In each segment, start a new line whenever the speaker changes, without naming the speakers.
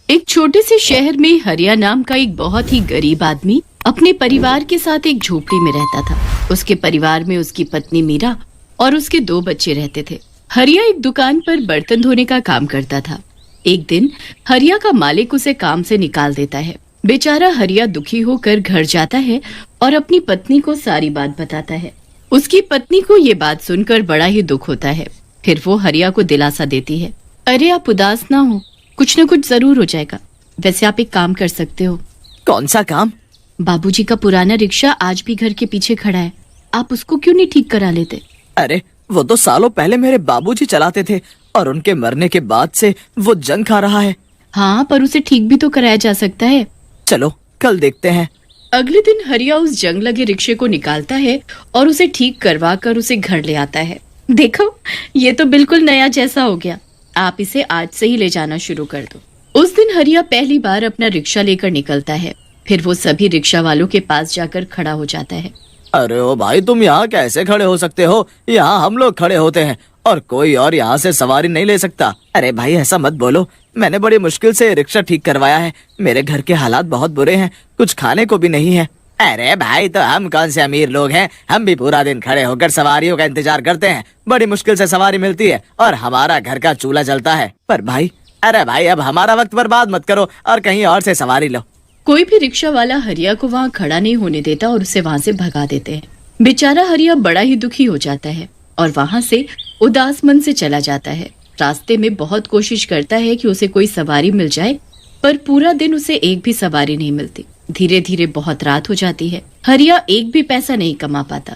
एक छोटे से शहर में हरिया नाम का एक बहुत ही गरीब आदमी अपने परिवार के साथ एक झोपड़ी में रहता था। उसके परिवार में उसकी पत्नी मीरा और उसके 2 बच्चे रहते थे। हरिया एक दुकान पर बर्तन धोने का काम करता था। एक दिन हरिया का मालिक उसे काम से निकाल देता है। बेचारा हरिया दुखी होकर घर जाता है और अपनी पत्नी को सारी बात बताता है। उसकी पत्नी को ये बात सुनकर बड़ा ही दुख होता है। फिर वो हरिया को दिलासा देती है, अरे आप उदास ना हो, कुछ न कुछ जरूर हो जाएगा। वैसे आप एक काम कर सकते हो।
कौन सा काम?
बाबूजी का पुराना रिक्शा आज भी घर के पीछे खड़ा है, आप उसको क्यों नहीं ठीक करा लेते?
अरे वो तो सालों पहले मेरे बाबूजी चलाते थे और उनके मरने के बाद से वो जंग खा रहा है।
हाँ, पर उसे ठीक भी तो कराया जा सकता है।
चलो कल देखते हैं।
अगले दिन हरिया उस जंग लगे रिक्शे को निकालता है और उसे ठीक करवा कर उसे घर ले आता है। देखो, ये तो बिल्कुल नया जैसा हो गया। आप इसे आज से ही ले जाना शुरू कर दो। उस दिन हरिया पहली बार अपना रिक्शा लेकर निकलता है। फिर वो सभी रिक्शा वालों के पास जाकर खड़ा हो जाता है।
अरे ओ भाई, तुम यहाँ कैसे खड़े हो सकते हो? यहाँ हम लोग खड़े होते हैं और कोई और यहाँ से सवारी नहीं ले सकता। अरे भाई ऐसा मत बोलो, मैंने बड़ी मुश्किल से रिक्शा ठीक करवाया है। मेरे घर के हालात बहुत बुरे हैं, कुछ खाने को भी नहीं है। अरे भाई, तो हम कौन से अमीर लोग हैं? हम भी पूरा दिन खड़े होकर सवारियों का इंतजार करते हैं। बड़ी मुश्किल से सवारी मिलती है और हमारा घर का चूल्हा जलता है। पर भाई, अरे भाई, अब हमारा वक्त बर्बाद मत करो और कहीं और से सवारी लो।
कोई भी रिक्शा वाला हरिया को वहाँ खड़ा नहीं होने देता और उसे वहाँ से भगा देते हैं। बेचारा हरिया बड़ा ही दुखी हो जाता है और वहाँ से उदास मन से चला जाता है। रास्ते में बहुत कोशिश करता है कि उसे कोई सवारी मिल जाए, पर पूरा दिन उसे एक भी सवारी नहीं मिलती। धीरे धीरे बहुत रात हो जाती है। हरिया एक भी पैसा नहीं कमा पाता।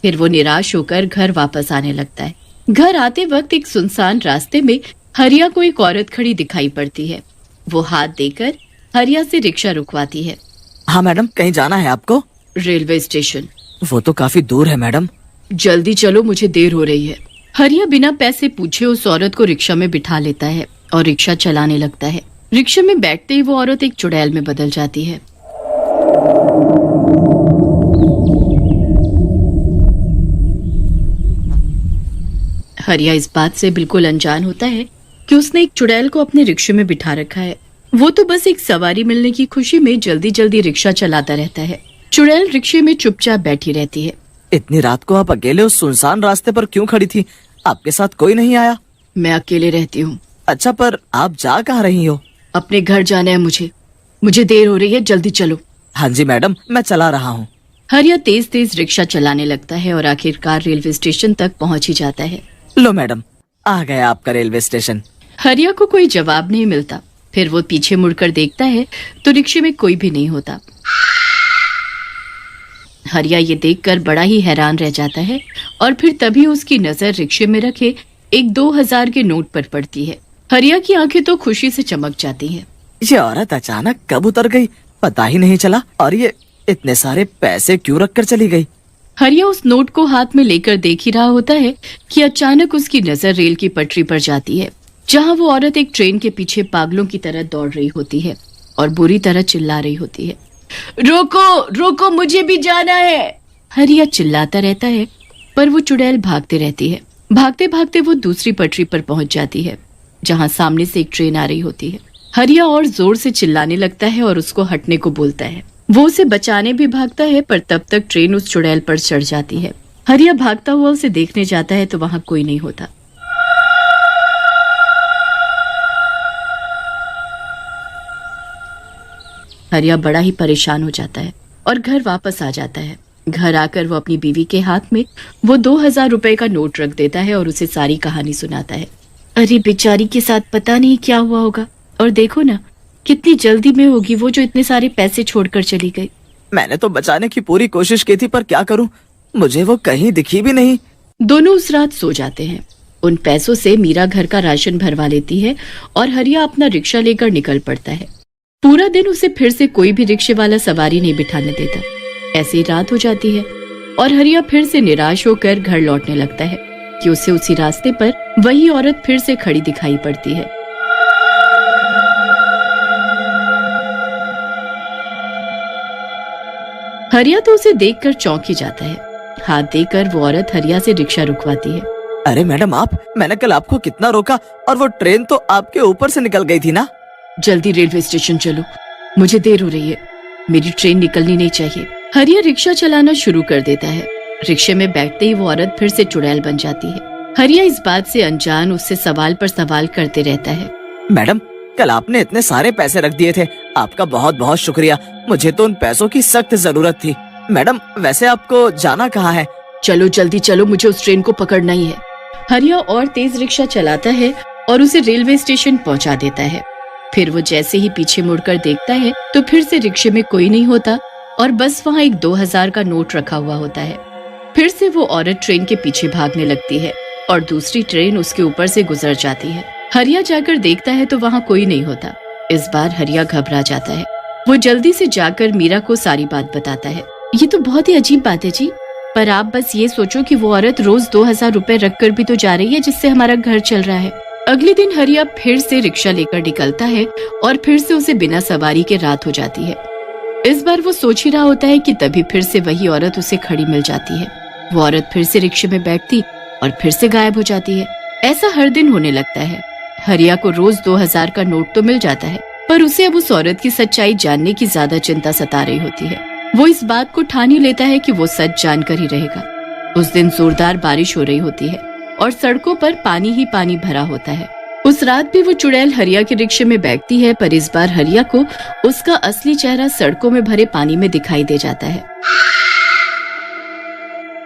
फिर वो निराश होकर घर वापस आने लगता है। घर आते वक्त एक सुनसान रास्ते में हरिया को एक औरत खड़ी दिखाई पड़ती है। वो हाथ देकर हरिया से रिक्शा रुकवाती है।
हाँ मैडम, कहीं जाना है आपको?
Railway station.
वो तो काफी दूर है मैडम।
जल्दी चलो, मुझे देर हो रही है। हरिया बिना पैसे पूछे उस औरत को रिक्शा में बिठा लेता है और रिक्शा चलाने लगता है। रिक्शा में बैठते ही वो औरत एक चुड़ैल में बदल जाती है। हरिया इस बात से बिल्कुल अनजान होता है कि उसने एक चुड़ैल को अपने रिक्शे में बिठा रखा है। वो तो बस एक सवारी मिलने की खुशी में जल्दी जल्दी रिक्शा चलाता रहता है। चुड़ैल रिक्शे में चुपचाप बैठी रहती है।
इतनी रात को आप अकेले उस सुनसान रास्ते पर क्यों खड़ी थी? आपके साथ कोई नहीं आया?
मैं अकेले रहती हूँ।
अच्छा, पर आप जा कहाँ रही हो?
अपने घर जाना है मुझे देर हो रही है, जल्दी चलो।
हाँ जी मैडम, मैं चला रहा हूँ।
हरिया तेज तेज रिक्शा चलाने लगता है और आखिरकार रेलवे स्टेशन तक पहुँच ही जाता है।
लो मैडम, आ गया आपका रेलवे स्टेशन।
हरिया को कोई जवाब नहीं मिलता। फिर वो पीछे मुड़कर देखता है तो रिक्शे में कोई भी नहीं होता। हरिया ये देखकर बड़ा ही हैरान रह जाता है और फिर तभी उसकी नजर रिक्शे में रखे एक 2000 के नोट पर पड़ती है। हरिया की आंखें तो खुशी से चमक जाती हैं।
ये औरत अचानक कब उतर गई, पता ही नहीं चला। और ये इतने सारे पैसे क्यों रख कर चली गई?
हरिया उस नोट को हाथ में लेकर देख ही रहा होता है कि अचानक उसकी नजर रेल की पटरी पर जाती है, जहाँ वो औरत एक ट्रेन के पीछे पागलों की तरह दौड़ रही होती है और बुरी तरह चिल्ला रही होती है, रोको रोको, मुझे भी जाना है। हरिया चिल्लाता रहता है पर वो चुड़ैल भागते रहती है। भागते भागते वो दूसरी पटरी पर पहुंच जाती है, जहाँ सामने से एक ट्रेन आ रही होती है। हरिया और जोर से चिल्लाने लगता है और उसको हटने को बोलता है। वो उसे बचाने भी भागता है पर तब तक ट्रेन उस चुड़ैल पर चढ़ जाती है। हरिया भागता हुआ उसे देखने जाता है तो वहाँ कोई नहीं होता। हरिया बड़ा ही परेशान हो जाता है और घर वापस आ जाता है। घर आकर वो अपनी बीवी के हाथ में वो 2000 रुपए का नोट रख देता है और उसे सारी कहानी सुनाता है। अरे बेचारी के साथ पता नहीं क्या हुआ होगा, और देखो ना कितनी जल्दी में होगी वो जो इतने सारे पैसे छोड़कर चली गई।
मैंने तो बचाने की पूरी कोशिश की थी, पर क्या करूं, मुझे वो कहीं दिखी भी नहीं।
दोनों उस रात सो जाते हैं। उन पैसों से मीरा घर का राशन भरवा लेती है और हरिया अपना रिक्शा लेकर निकल पड़ता है। पूरा दिन उसे फिर से कोई भी रिक्शे वाला सवारी नहीं बिठाने देता। ऐसे ही रात हो जाती है और हरिया फिर से निराश होकर घर लौटने लगता है कि उसे उसी रास्ते पर वही औरत फिर से खड़ी दिखाई पड़ती है। हरिया तो उसे देखकर चौंक ही जाता है। हाथ देकर वो औरत हरिया से रिक्शा रुकवाती है।
अरे मैडम, मैंने कल आपको कितना रोका और वो ट्रेन तो आपके ऊपर से निकल गई थी ना।
जल्दी रेलवे स्टेशन चलो, मुझे देर हो रही है, मेरी ट्रेन निकलनी नहीं चाहिए। हरिया रिक्शा चलाना शुरू कर देता है। रिक्शे में बैठते ही वो औरत फिर से चुड़ैल बन जाती है। हरिया इस बात से अनजान उससे सवाल पर सवाल करते रहता है।
मैडम, कल आपने इतने सारे पैसे रख दिए थे, आपका बहुत बहुत शुक्रिया। मुझे तो उन पैसों की सख्त जरूरत थी। मैडम, वैसे आपको जाना कहाँ है?
चलो जल्दी चलो, मुझे उस ट्रेन को पकड़ना ही है। हरिया और तेज रिक्शा चलाता है और उसे रेलवे स्टेशन पहुंचा देता है। फिर वो जैसे ही पीछे मुड़कर देखता है तो फिर से रिक्शे में कोई नहीं होता और बस वहाँ एक 2000 का नोट रखा हुआ होता है। फिर से वो औरत ट्रेन के पीछे भागने लगती है और दूसरी ट्रेन उसके ऊपर से गुजर जाती है। हरिया जाकर देखता है तो वहाँ कोई नहीं होता। इस बार हरिया घबरा जाता है। वो जल्दी से जाकर मीरा को सारी बात बताता है। ये तो बहुत ही अजीब बात है जी, पर आप बस ये सोचो कि वो औरत रोज 2000 रुपए रख कर भी तो जा रही है, जिससे हमारा घर चल रहा है। अगले दिन हरिया फिर से रिक्शा लेकर निकलता है और फिर से उसे बिना सवारी के रात हो जाती है। इस बार वो सोच ही रहा होता है कि तभी फिर से वही औरत उसे खड़ी मिल जाती है। वो औरत फिर से रिक्शे में बैठती और फिर से गायब हो जाती है। ऐसा हर दिन होने लगता है। हरिया को रोज 2000 का नोट तो मिल जाता है, पर उसे अब उस औरत की सच्चाई जानने की ज्यादा चिंता सता रही होती है। वो इस बात को ठान ही लेता है कि वो सच जानकर ही रहेगा। उस दिन जोरदार बारिश हो रही होती है और सड़कों पर पानी ही पानी भरा होता है। उस रात भी वो चुड़ैल हरिया के रिक्शे में बैठती है, पर इस बार हरिया को उसका असली चेहरा सड़कों में भरे पानी में दिखाई दे जाता है।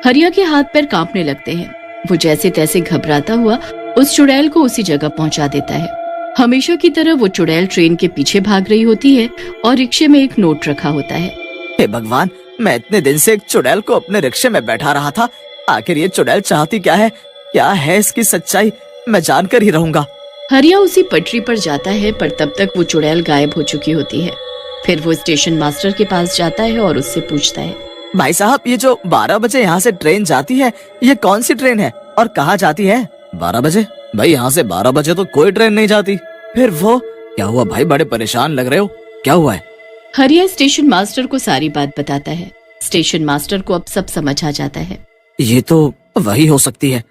हरिया के हाथ पैर कांपने लगते हैं। वो जैसे तैसे घबराता हुआ उस चुड़ैल को उसी जगह पहुंचा देता है। हमेशा की तरह वो चुड़ैल ट्रेन के पीछे भाग रही होती है और रिक्शे में एक नोट रखा होता है।
हे भगवान, मैं इतने दिन से एक चुड़ैल को अपने रिक्शे में बैठा रहा था। आखिर ये चुड़ैल चाहती क्या है? क्या है इसकी सच्चाई? मैं जानकर ही रहूंगा।
हरिया उसी पटरी पर जाता है, पर तब तक वो चुड़ैल गायब हो चुकी होती है। फिर वो स्टेशन मास्टर के पास जाता है और उससे पूछता है,
भाई साहब, ये जो 12 बजे यहाँ से ट्रेन जाती है, ये कौन सी ट्रेन है और कहाँ जाती है? 12 बजे? भाई यहाँ से 12 बजे तो कोई ट्रेन नहीं जाती। फिर वो क्या हुआ भाई? बड़े परेशान लग रहे हो, क्या हुआ है?
हरिया स्टेशन मास्टर को सारी बात बताता है। स्टेशन मास्टर को अब सब समझ आ जाता है।
ये तो वही हो सकती है।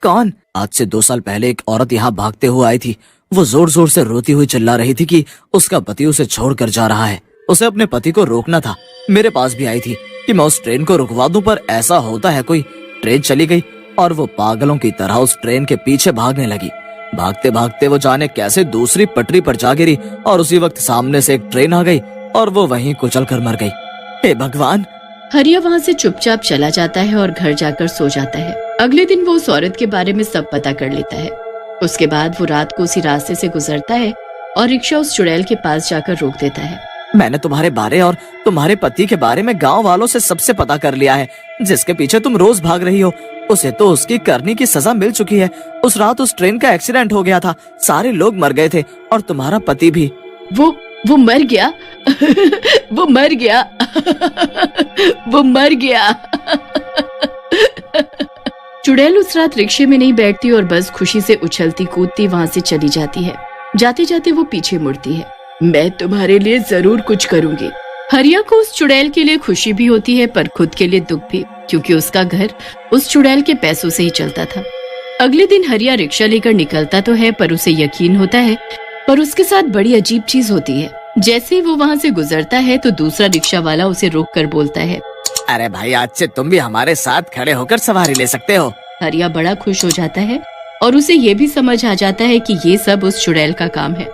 कौन? आज से 2 साल पहले एक औरत यहाँ भागते हुए आई थी। वो जोर जोर से रोती हुई चिल्ला रही थी कि उसका पति उसे छोड़कर जा रहा है। उसे अपने पति को रोकना था। मेरे पास भी आई थी कि मैं उस ट्रेन को रुकवा दूं, पर ऐसा होता है कोई? ट्रेन चली गई और वो पागलों की तरह उस ट्रेन के पीछे भागने लगी। भागते भागते वो जाने कैसे दूसरी पटरी पर जा गिरी और उसी वक्त सामने से एक ट्रेन आ गई और वो वहीं कुचल कर मर गई। हे भगवान!
हरिया वहाँ से चुपचाप चला जाता है और घर जाकर सो जाता है। अगले दिन वो उस औरत के बारे में सब पता कर लेता है। उसके बाद वो रात को उसी रास्ते से गुजरता है और रिक्शा उस चुड़ैल के पास जाकर रोक देता है।
मैंने तुम्हारे बारे और तुम्हारे पति के बारे में गांव वालों से सबसे पता कर लिया है। जिसके पीछे तुम रोज भाग रही हो, उसे तो उसकी करनी की सजा मिल चुकी है। उस रात उस ट्रेन का एक्सीडेंट हो गया था, सारे लोग मर गए थे और तुम्हारा पति भी।
वो मर गया। वो मर गया। वो मर गया। चुड़ैल उस रात रिक्शे में नहीं बैठती और बस खुशी से उछलती कूदती वहाँ से चली जाती है। जाते जाते वो पीछे मुड़ती है। मैं तुम्हारे लिए जरूर कुछ करूंगी। हरिया को उस चुड़ैल के लिए खुशी भी होती है, पर खुद के लिए दुख भी, क्योंकि उसका घर उस चुड़ैल के पैसों से ही चलता था। अगले दिन हरिया रिक्शा लेकर निकलता तो है, पर उसे यकीन होता है, पर उसके साथ बड़ी अजीब चीज होती है। जैसे ही वो वहाँ से गुजरता है तो दूसरा रिक्शा वाला उसे रोक कर बोलता है,
अरे भाई, आज से तुम भी हमारे साथ खड़े होकर सवारी ले सकते हो।
हरिया बड़ा खुश हो जाता है और उसे ये भी समझ आ जाता है कि ये सब उस चुड़ैल का काम है।